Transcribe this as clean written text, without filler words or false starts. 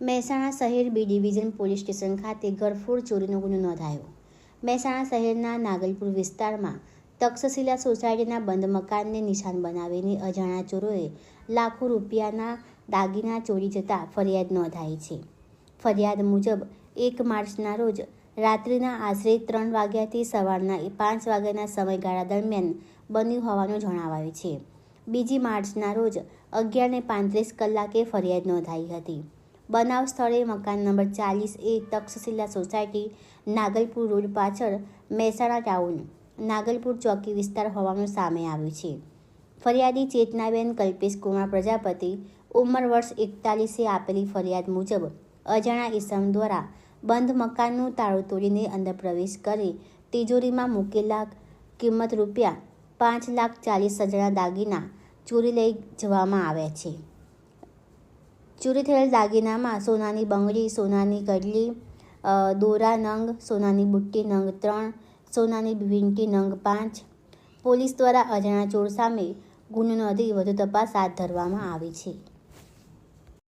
મહેસાણા શહેર B division police station ખાતે ઘરફોડ ચોરીનો ગુનો નોંધાયો। મહેસાણા શહેરના નાગલપુર વિસ્તારમાં તક્ષશિલા સોસાયટીના બંધ મકાનને નિશાન બનાવીને અજાણ્યા ચોરોએ લાખો રૂપિયાના દાગીના ચોરી જતા ફરિયાદ નોંધાઈ છે। ફરિયાદ મુજબ 1 માર્ચના રોજ રાત્રિના આશરે 3 વાગ્યાથી સવારના 5 વાગ્યાના સમયગાળા દરમિયાન બન્યું હોવાનું જણાવાયું છે। 2 માર્ચના રોજ 11:35 કલાકે ફરિયાદ નોંધાઈ હતી। બનાવ સ્થળે મકાન number 40A Takshashila society Nagalpur road પાછળ મહેસાણા ટાઉન નાગલપુર ચોકી વિસ્તાર હોવાનું સામે આવ્યું છે। ફરિયાદી ચેતનાબેન કલ્પેશ કુમાર પ્રજાપતિ ઉંમર વર્ષ 41 આપેલી ફરિયાદ મુજબ અજાણ્યા ઈસમ દ્વારા બંધ મકાનનું તાળું તોડીને અંદર પ્રવેશ કરી તિજોરીમાં મૂકેલા કિંમત રૂપિયા 5,40,000 દાગીના ચોરી લઈ જવામાં આવ્યા છે। ચોરી થયેલ દાગીનામાં સોનાની બંગડી, સોનાની કડલી, દોરા નંગ, સોનાની બુટ્ટી નંગ 3, સોનાની વીંટી નંગ 5। પોલીસ દ્વારા અજાણ્યા ચોર સામે ગુનો નોંધી વધુ તપાસ હાથ ધરવામાં આવી છે।